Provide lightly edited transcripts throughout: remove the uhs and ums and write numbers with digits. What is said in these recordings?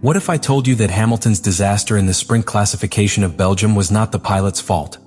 What if I told you that Hamilton's disaster in the sprint classification of Belgium was not the pilot's fault,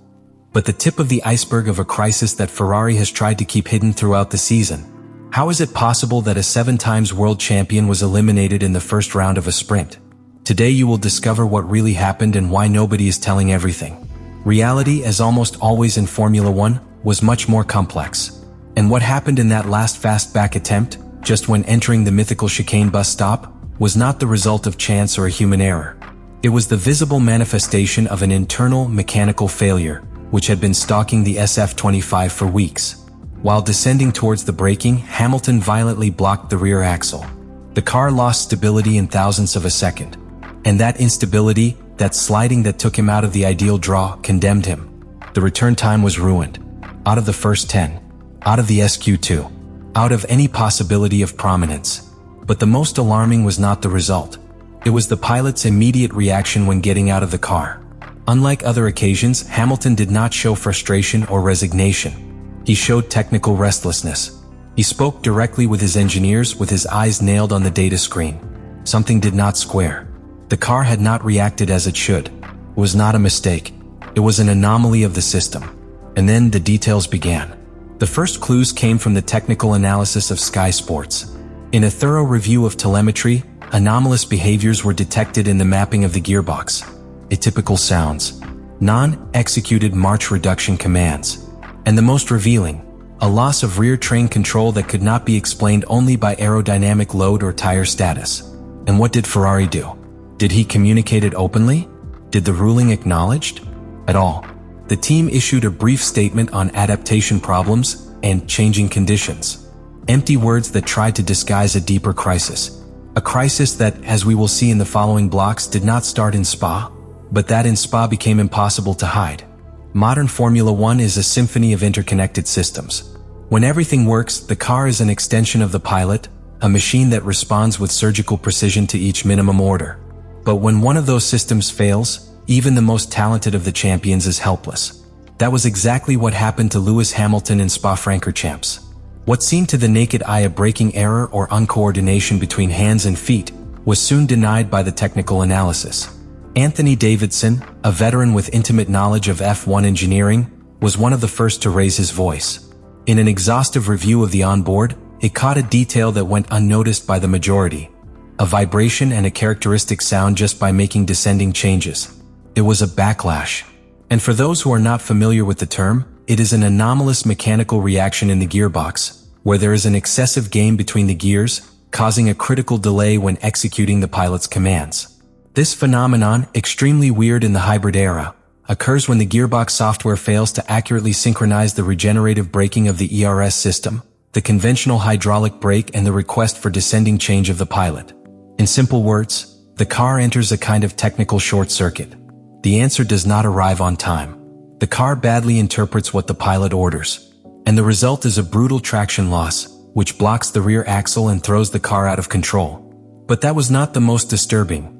but the tip of the iceberg of a crisis that Ferrari has tried to keep hidden throughout the season? How is it possible that a 7-time world champion was eliminated in the first round of a sprint? Today you will discover what really happened and why nobody is telling everything. Reality, as almost always in Formula One, was much more complex. And what happened in that last fastback attempt, just when entering the mythical chicane bus stop, was not the result of chance or a human error. It was the visible manifestation of an internal mechanical failure, which had been stalking the SF25 for weeks. While descending towards the braking, Hamilton violently blocked the rear axle. The car lost stability in thousandths of a second. And that instability, that sliding that took him out of the ideal draw, condemned him. The return time was ruined. Out of the first 10. Out of the SQ2. Out of any possibility of prominence. But the most alarming was not the result. It was the pilot's immediate reaction when getting out of the car. Unlike other occasions, Hamilton did not show frustration or resignation. He showed technical restlessness. He spoke directly with his engineers with his eyes nailed on the data screen. Something did not square. The car had not reacted as it should. It was not a mistake. It was an anomaly of the system. And then the details began. The first clues came from the technical analysis of Sky Sports. In a thorough review of telemetry, anomalous behaviors were detected in the mapping of the gearbox. Atypical sounds. Non-executed march reduction commands. And the most revealing, a loss of rear train control that could not be explained only by aerodynamic load or tire status. And what did Ferrari do? Did he communicate it openly? Did the ruling acknowledged? At all. The team issued a brief statement on adaptation problems and changing conditions. Empty words that tried to disguise a deeper crisis. A crisis that, as we will see in the following blocks, did not start in Spa, but that in Spa became impossible to hide. Modern Formula One is a symphony of interconnected systems. When everything works, the car is an extension of the pilot, a machine that responds with surgical precision to each minimum order. But when one of those systems fails, even the most talented of the champions is helpless. That was exactly what happened to Lewis Hamilton in Spa-Francorchamps. What seemed to the naked eye a braking error or uncoordination between hands and feet was soon denied by the technical analysis. Anthony Davidson, a veteran with intimate knowledge of F1 engineering, was one of the first to raise his voice. In an exhaustive review of the onboard, it caught a detail that went unnoticed by the majority. A vibration and a characteristic sound just by making descending changes. It was a backlash. And for those who are not familiar with the term, it is an anomalous mechanical reaction in the gearbox, where there is an excessive gain between the gears, causing a critical delay when executing the pilot's commands. This phenomenon, extremely weird in the hybrid era, occurs when the gearbox software fails to accurately synchronize the regenerative braking of the ERS system, the conventional hydraulic brake, and the request for descending change of the pilot. In simple words, the car enters a kind of technical short circuit. The answer does not arrive on time. The car badly interprets what the pilot orders. And the result is a brutal traction loss, which blocks the rear axle and throws the car out of control. But that was not the most disturbing.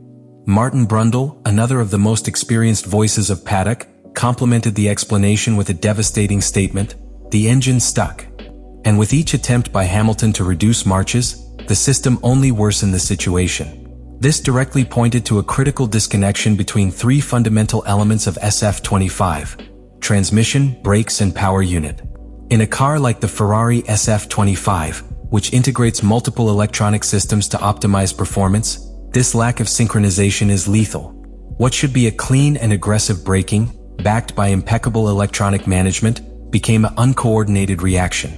Martin Brundle, another of the most experienced voices of paddock, complemented the explanation with a devastating statement: the engine stuck. And with each attempt by Hamilton to reduce marches, the system only worsened the situation. This directly pointed to a critical disconnection between three fundamental elements of SF25: transmission, brakes, and power unit. In a car like the Ferrari SF25, which integrates multiple electronic systems to optimize performance, this lack of synchronization is lethal. What should be a clean and aggressive braking, backed by impeccable electronic management, became an uncoordinated reaction.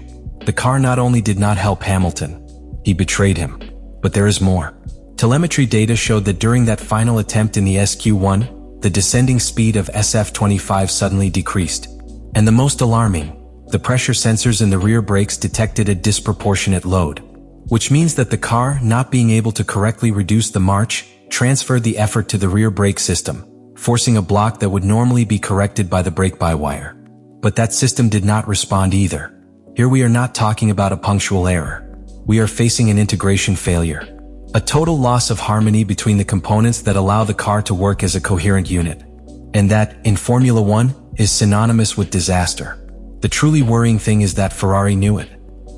The car not only did not help Hamilton, he betrayed him. But there is more. Telemetry data showed that during that final attempt in the SQ1, the descending speed of SF25 suddenly decreased. And the most alarming, the pressure sensors in the rear brakes detected a disproportionate load, which means that the car, not being able to correctly reduce the march, transferred the effort to the rear brake system, forcing a block that would normally be corrected by the brake-by-wire. But that system did not respond either. Here we are not talking about a punctual error. We are facing an integration failure. A total loss of harmony between the components that allow the car to work as a coherent unit. And that, in Formula One, is synonymous with disaster. The truly worrying thing is that Ferrari knew it.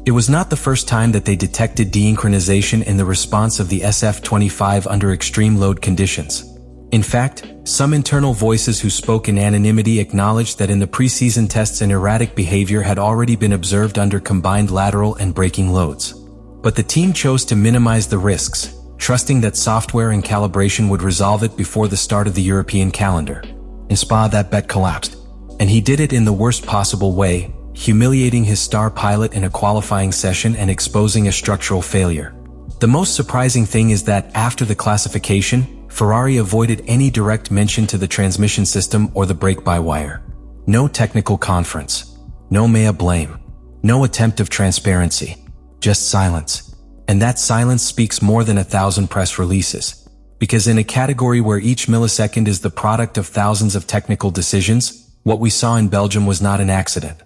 It was not the first time that they detected desynchronization in the response of the SF-25 under extreme load conditions. In fact, some internal voices who spoke in anonymity acknowledged that in the preseason tests an erratic behavior had already been observed under combined lateral and braking loads. But the team chose to minimize the risks, trusting that software and calibration would resolve it before the start of the European calendar. In Spa, that bet collapsed. And he did it in the worst possible way, humiliating his star pilot in a qualifying session and exposing a structural failure. The most surprising thing is that after the classification, Ferrari avoided any direct mention to the transmission system or the brake-by-wire. No technical conference. No mea blame. No attempt of transparency. Just silence. And that silence speaks more than 1,000 press releases. Because in a category where each millisecond is the product of thousands of technical decisions, what we saw in Belgium was not an accident.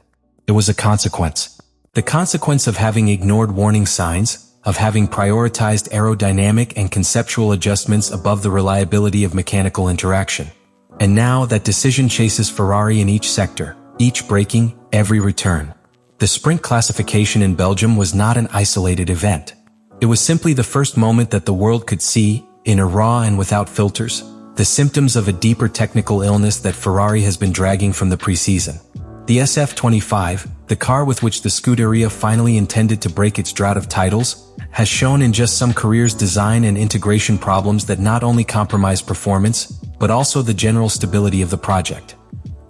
It was a consequence. The consequence of having ignored warning signs, of having prioritized aerodynamic and conceptual adjustments above the reliability of mechanical interaction. And now that decision chases Ferrari in each sector, each braking, every return. The sprint classification in Belgium was not an isolated event. It was simply the first moment that the world could see, in a raw and without filters, the symptoms of a deeper technical illness that Ferrari has been dragging from the preseason. The SF-25, the car with which the Scuderia finally intended to break its drought of titles, has shown in just some careers design and integration problems that not only compromise performance, but also the general stability of the project.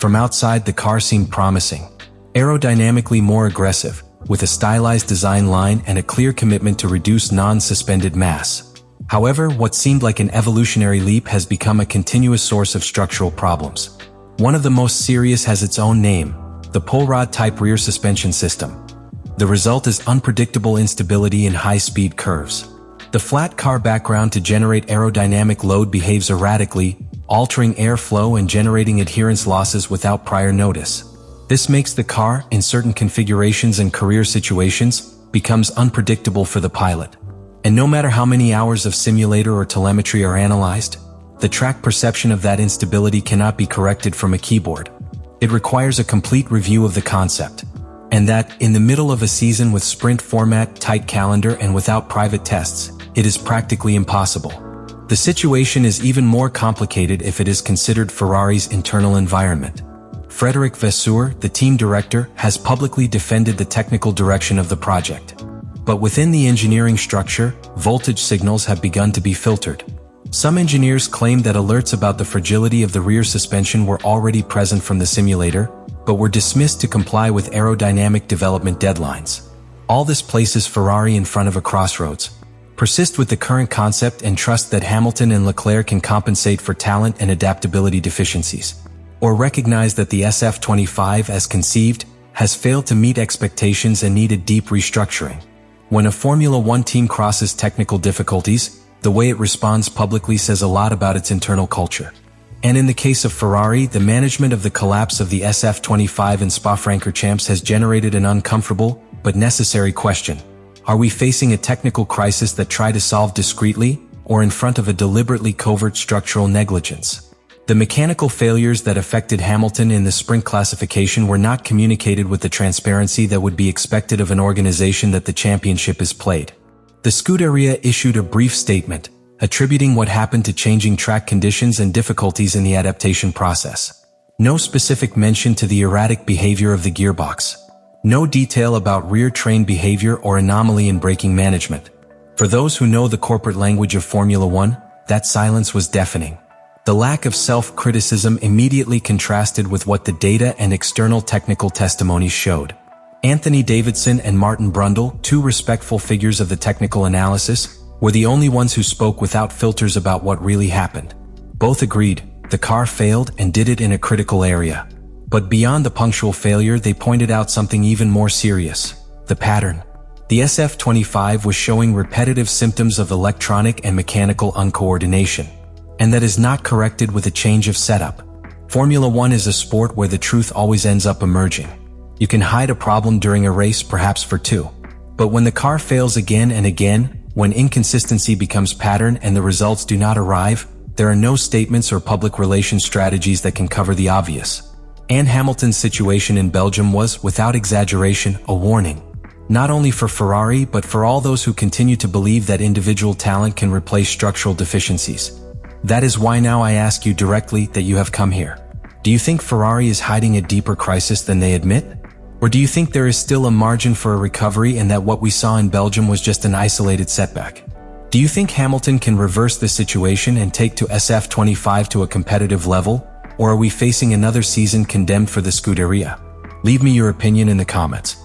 From outside, the car seemed promising, aerodynamically more aggressive, with a stylized design line and a clear commitment to reduce non-suspended mass. However, what seemed like an evolutionary leap has become a continuous source of structural problems. One of the most serious has its own name, the pull rod type rear suspension system. The result is unpredictable instability in high-speed curves. The flat car background to generate aerodynamic load behaves erratically, altering airflow and generating adherence losses without prior notice. This makes the car, in certain configurations and career situations, becomes unpredictable for the pilot. And no matter how many hours of simulator or telemetry are analyzed, the track perception of that instability cannot be corrected from a keyboard. It requires a complete review of the concept. And that, in the middle of a season with sprint format, tight calendar, and without private tests, it is practically impossible. The situation is even more complicated if it is considered Ferrari's internal environment. Frédéric Vasseur, the team director, has publicly defended the technical direction of the project. But within the engineering structure, voltage signals have begun to be filtered. Some engineers claim that alerts about the fragility of the rear suspension were already present from the simulator, but were dismissed to comply with aerodynamic development deadlines. All this places Ferrari in front of a crossroads. Persist with the current concept and trust that Hamilton and Leclerc can compensate for talent and adaptability deficiencies. Or recognize that the SF-25, as conceived, has failed to meet expectations and needed deep restructuring. When a Formula One team crosses technical difficulties, the way it responds publicly says a lot about its internal culture. And in the case of Ferrari, the management of the collapse of the SF-25 in Spa-Francorchamps has generated an uncomfortable, but necessary question. Are we facing a technical crisis that try to solve discreetly, or in front of a deliberately covert structural negligence? The mechanical failures that affected Hamilton in the sprint classification were not communicated with the transparency that would be expected of an organization that the championship is played. The Scuderia issued a brief statement, attributing what happened to changing track conditions and difficulties in the adaptation process. No specific mention to the erratic behavior of the gearbox. No detail about rear train behavior or anomaly in braking management. For those who know the corporate language of Formula One, that silence was deafening. The lack of self-criticism immediately contrasted with what the data and external technical testimonies showed. Anthony Davidson and Martin Brundle, two respectful figures of the technical analysis, were the only ones who spoke without filters about what really happened. Both agreed, the car failed and did it in a critical area. But beyond the punctual failure, they pointed out something even more serious: the pattern. The SF-25 was showing repetitive symptoms of electronic and mechanical uncoordination. And that is not corrected with a change of setup. Formula One is a sport where the truth always ends up emerging. You can hide a problem during a race, perhaps for two. But when the car fails again and again, when inconsistency becomes pattern and the results do not arrive, there are no statements or public relations strategies that can cover the obvious. And Hamilton's situation in Belgium was, without exaggeration, a warning. Not only for Ferrari but for all those who continue to believe that individual talent can replace structural deficiencies. That is why now I ask you directly that you have come here. Do you think Ferrari is hiding a deeper crisis than they admit? Or do you think there is still a margin for a recovery and that what we saw in Belgium was just an isolated setback? Do you think Hamilton can reverse the situation and take to SF25 to a competitive level? Or are we facing another season condemned for the Scuderia? Leave me your opinion in the comments.